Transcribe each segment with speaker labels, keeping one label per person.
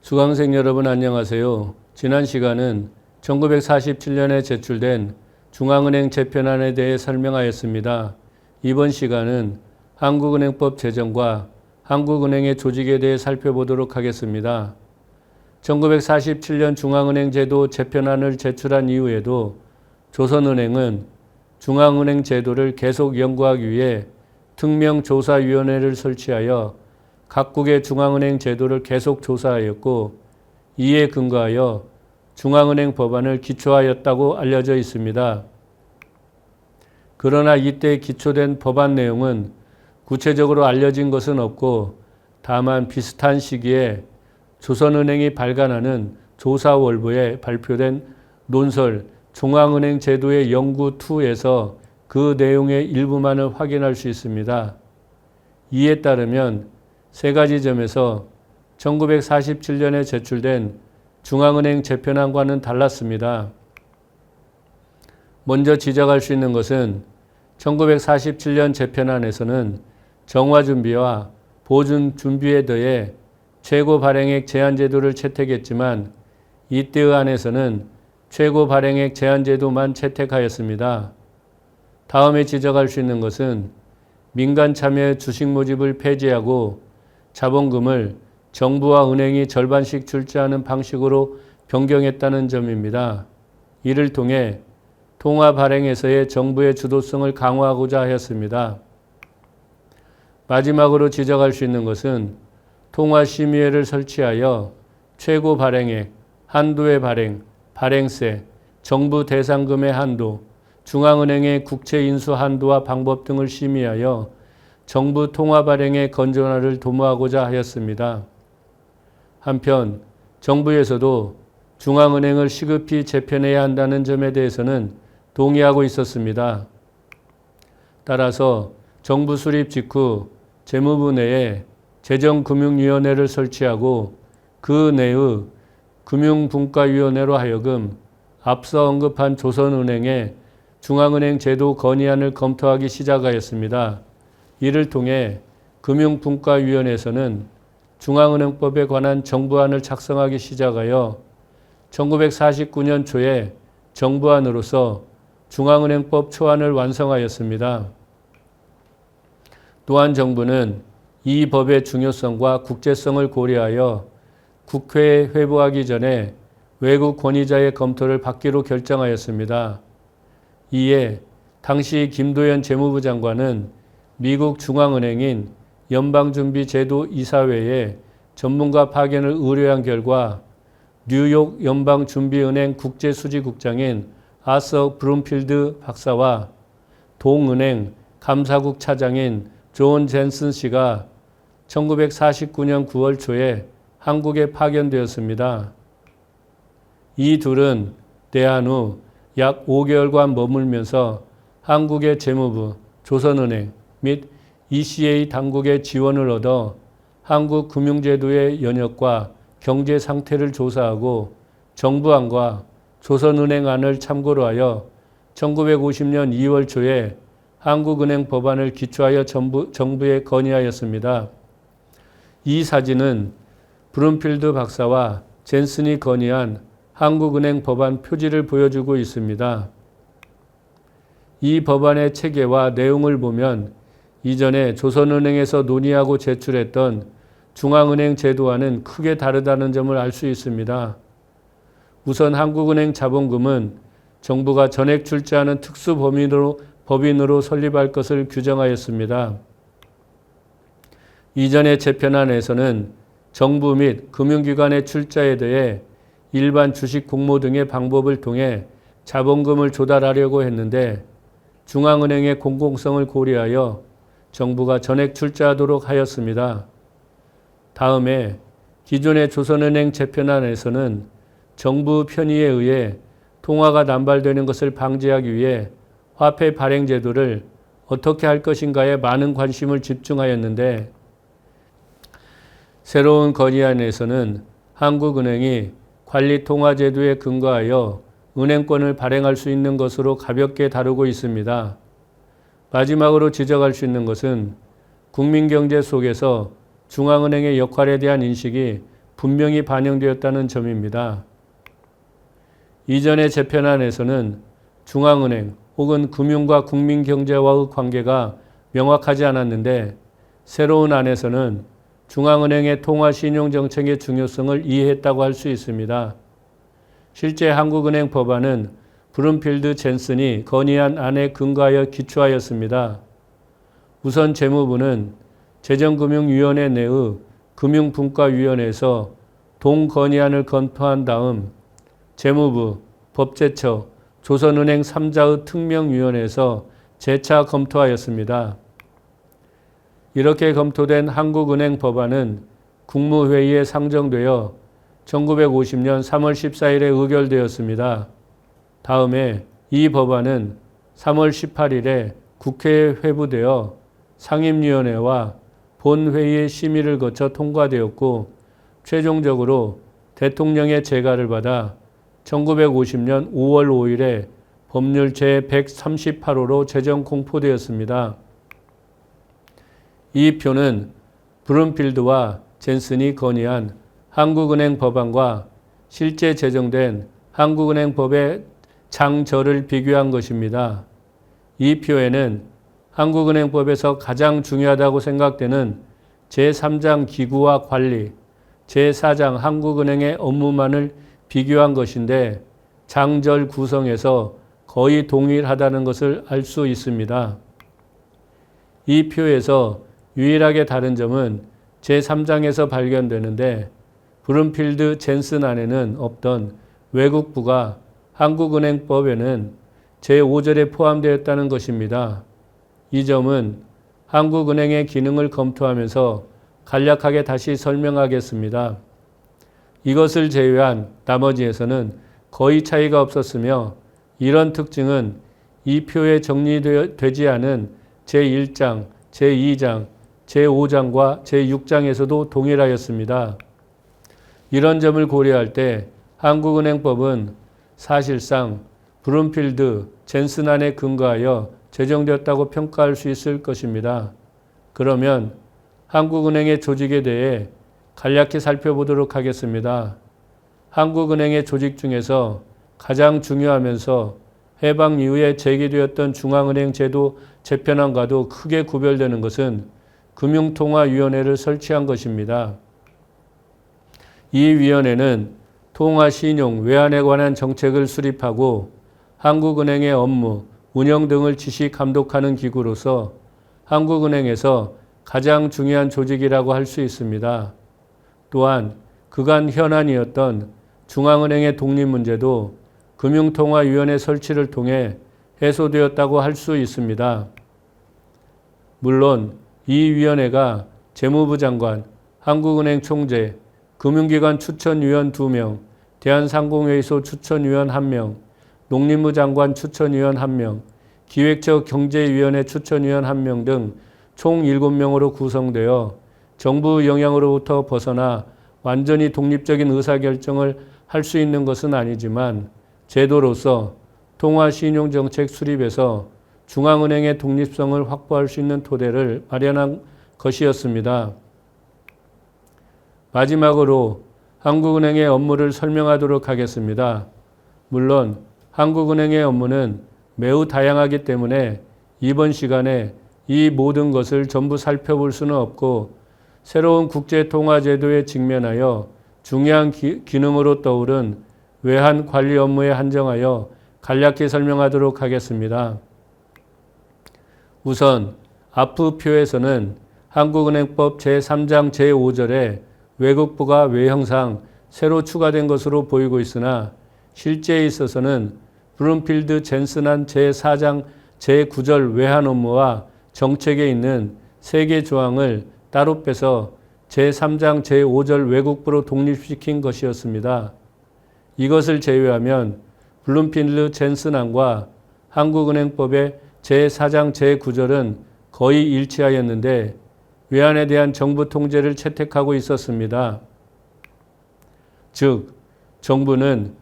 Speaker 1: 수강생 여러분 안녕하세요. 지난 시간은 1947년에 제출된 중앙은행 재편안에 대해 설명하였습니다. 이번 시간은 한국은행법 제정과 한국은행의 조직에 대해 살펴보도록 하겠습니다. 1947년 중앙은행 제도 재편안을 제출한 이후에도 조선은행은 중앙은행 제도를 계속 연구하기 위해 특명조사위원회를 설치하여 각국의 중앙은행 제도를 계속 조사하였고, 이에 근거하여 중앙은행 법안을 기초하였다고 알려져 있습니다. 그러나 이때 기초된 법안 내용은 구체적으로 알려진 것은 없고, 다만 비슷한 시기에 조선은행이 발간하는 조사월부에 발표된 논설 중앙은행 제도의 연구2에서 그 내용의 일부만을 확인할 수 있습니다. 이에 따르면 세 가지 점에서 1947년에 제출된 중앙은행 재편안과는 달랐습니다. 먼저 지적할 수 있는 것은 1947년 재편안에서는 정화준비와 보존준비에 더해 최고 발행액 제한제도를 채택했지만 이때의 안에서는 최고 발행액 제한제도만 채택하였습니다. 다음에 지적할 수 있는 것은 민간 참여의 주식 모집을 폐지하고 자본금을 정부와 은행이 절반씩 출자하는 방식으로 변경했다는 점입니다. 이를 통해 통화 발행에서의 정부의 주도성을 강화하고자 하였습니다. 마지막으로 지적할 수 있는 것은 통화심의회를 설치하여 최고 발행액, 한도의 발행, 발행세, 정부 대상금의 한도, 중앙은행의 국채 인수 한도와 방법 등을 심의하여 정부 통화 발행의 건전화를 도모하고자 하였습니다. 한편 정부에서도 중앙은행을 시급히 재편해야 한다는 점에 대해서는 동의하고 있었습니다. 따라서 정부 수립 직후 재무부 내에 재정금융위원회를 설치하고 그 내의 금융분과위원회로 하여금 앞서 언급한 조선은행의 중앙은행 제도 건의안을 검토하기 시작하였습니다. 이를 통해 금융분과위원회에서는 중앙은행법에 관한 정부안을 작성하기 시작하여 1949년 초에 정부안으로서 중앙은행법 초안을 완성하였습니다. 또한 정부는 이 법의 중요성과 국제성을 고려하여 국회에 회부하기 전에 외국 권위자의 검토를 받기로 결정하였습니다. 이에 당시 김도연 재무부 장관은 미국 중앙은행인 연방준비제도이사회에 전문가 파견을 의뢰한 결과 뉴욕 연방준비은행 국제수지국장인 아서 브룸필드 박사와 동은행 감사국 차장인 존 젠슨 씨가 1949년 9월 초에 한국에 파견되었습니다. 이 둘은 대한 후 약 5개월간 머물면서 한국의 재무부, 조선은행 및 ECA 당국의 지원을 얻어 한국 금융제도의 연역과 경제 상태를 조사하고 정부안과 조선은행안을 참고로 하여 1950년 2월 초에 한국은행 법안을 기초하여 정부에 건의하였습니다. 이 사진은 브룸필드 박사와 젠슨이 건의한 한국은행 법안 표지를 보여주고 있습니다. 이 법안의 체계와 내용을 보면 이전에 조선은행에서 논의하고 제출했던 중앙은행 제도와는 크게 다르다는 점을 알 수 있습니다. 우선 한국은행 자본금은 정부가 전액 출자하는 특수법인으로 설립할 것을 규정하였습니다. 이전의 재편안에서는 정부 및 금융기관의 출자에 대해 일반 주식 공모 등의 방법을 통해 자본금을 조달하려고 했는데 중앙은행의 공공성을 고려하여 정부가 전액 출자하도록 하였습니다. 다음에 기존의 조선은행 재편안에서는 정부 편의에 의해 통화가 남발되는 것을 방지하기 위해 화폐 발행 제도를 어떻게 할 것인가에 많은 관심을 집중하였는데 새로운 건의안에서는 한국은행이 관리통화제도에 근거하여 은행권을 발행할 수 있는 것으로 가볍게 다루고 있습니다. 마지막으로 지적할 수 있는 것은 국민경제 속에서 중앙은행의 역할에 대한 인식이 분명히 반영되었다는 점입니다. 이전의 재편안에서는 중앙은행 혹은 금융과 국민경제와의 관계가 명확하지 않았는데 새로운 안에서는 중앙은행의 통화신용정책의 중요성을 이해했다고 할 수 있습니다. 실제 한국은행 법안은 브룸필드 젠슨이 건의한 안에 근거하여 기초하였습니다. 우선 재무부는 재정금융위원회 내의 금융분과위원회에서 동건의안을 검토한 다음 재무부, 법제처, 조선은행 3자의 특명위원회에서 재차 검토하였습니다. 이렇게 검토된 한국은행 법안은 국무회의에 상정되어 1950년 3월 14일에 의결되었습니다. 다음에 이 법안은 3월 18일에 국회에 회부되어 상임위원회와 본회의의 심의를 거쳐 통과되었고 최종적으로 대통령의 재가를 받아 1950년 5월 5일에 법률 제138호로 제정 공포되었습니다. 이 표는 브룸필드와 젠슨이 건의한 한국은행 법안과 실제 제정된 한국은행 법의 장절을 비교한 것입니다. 이 표에는 한국은행법에서 가장 중요하다고 생각되는 제3장 기구와 관리, 제4장 한국은행의 업무만을 비교한 것인데 장절 구성에서 거의 동일하다는 것을 알 수 있습니다. 이 표에서 유일하게 다른 점은 제3장에서 발견되는데 브룸필드 젠슨 안에는 없던 외국부가 한국은행법에는 제5절에 포함되었다는 것입니다. 이 점은 한국은행의 기능을 검토하면서 간략하게 다시 설명하겠습니다. 이것을 제외한 나머지에서는 거의 차이가 없었으며 이런 특징은 이 표에 정리되지 않은 제1장, 제2장, 제5장과 제6장에서도 동일하였습니다. 이런 점을 고려할 때 한국은행법은 사실상 브룸필드, 젠슨 안에 근거하여 제정되었다고 평가할 수 있을 것입니다. 그러면 한국은행의 조직에 대해 간략히 살펴보도록 하겠습니다. 한국은행의 조직 중에서 가장 중요하면서 해방 이후에 제기되었던 중앙은행 제도 재편안과도 크게 구별되는 것은 금융통화위원회를 설치한 것입니다. 이 위원회는 통화, 신용, 외환에 관한 정책을 수립하고 한국은행의 업무, 운영 등을 지시 감독하는 기구로서 한국은행에서 가장 중요한 조직이라고 할 수 있습니다. 또한 그간 현안이었던 중앙은행의 독립 문제도 금융통화위원회 설치를 통해 해소되었다고 할 수 있습니다. 물론 이 위원회가 재무부 장관, 한국은행 총재, 금융기관 추천위원 2명, 대한상공회의소 추천위원 1명, 농림부 장관 추천위원 1명, 기획처 경제위원회 추천위원 1명 등 총 7명으로 구성되어 정부 영향으로부터 벗어나 완전히 독립적인 의사결정을 할 수 있는 것은 아니지만 제도로서 통화신용정책 수립에서 중앙은행의 독립성을 확보할 수 있는 토대를 마련한 것이었습니다. 마지막으로 한국은행의 업무를 설명하도록 하겠습니다. 물론 한국은행의 업무는 매우 다양하기 때문에 이번 시간에 이 모든 것을 전부 살펴볼 수는 없고 새로운 국제통화제도에 직면하여 중요한 기능으로 떠오른 외환 관리 업무에 한정하여 간략히 설명하도록 하겠습니다. 우선 앞표에서는 한국은행법 제3장 제5절에 외국부가 외형상 새로 추가된 것으로 보이고 있으나 실제에 있어서는 브룸필드 젠슨안 제4장 제9절 외환 업무와 정책에 있는 3개 조항을 따로 빼서 제3장 제5절 외국부로 독립시킨 것이었습니다. 이것을 제외하면 브룸필드 젠슨안과 한국은행법의 제4장 제9절은 거의 일치하였는데 외환에 대한 정부 통제를 채택하고 있었습니다. 즉, 정부는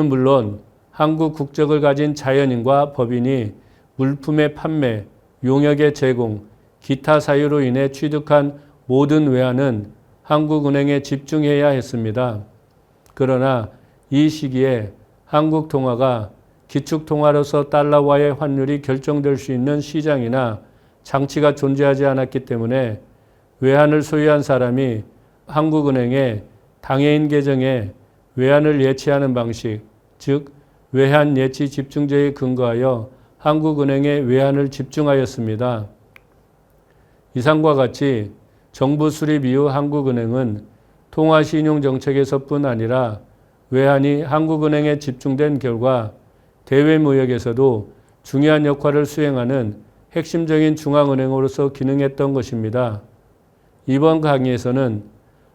Speaker 1: 물론 한국 국적을 가진 자연인과 법인이 물품의 판매, 용역의 제공, 기타 사유로 인해 취득한 모든 외환은 한국은행에 집중해야 했습니다. 그러나 이 시기에 한국통화가 기축통화로서 달러와의 환율이 결정될 수 있는 시장이나 장치가 존재하지 않았기 때문에 외환을 소유한 사람이 한국은행에 당해인 계정에 외환을 예치하는 방식, 즉 외환 예치 집중제에 근거하여 한국은행에 외환을 집중하였습니다. 이상과 같이 정부 수립 이후 한국은행은 통화신용정책에서뿐 아니라 외환이 한국은행에 집중된 결과 대외무역에서도 중요한 역할을 수행하는 핵심적인 중앙은행으로서 기능했던 것입니다. 이번 강의에서는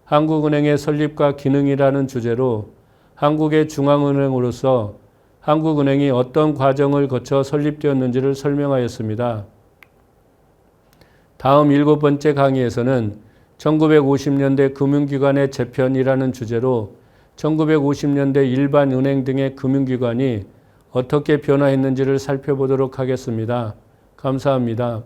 Speaker 1: 한국은행의 설립과 기능이라는 주제로 한국의 중앙은행으로서 한국은행이 어떤 과정을 거쳐 설립되었는지를 설명하였습니다. 다음 7번째 강의에서는 1950년대 금융기관의 재편이라는 주제로 1950년대 일반 은행 등의 금융기관이 어떻게 변화했는지를 살펴보도록 하겠습니다. 감사합니다.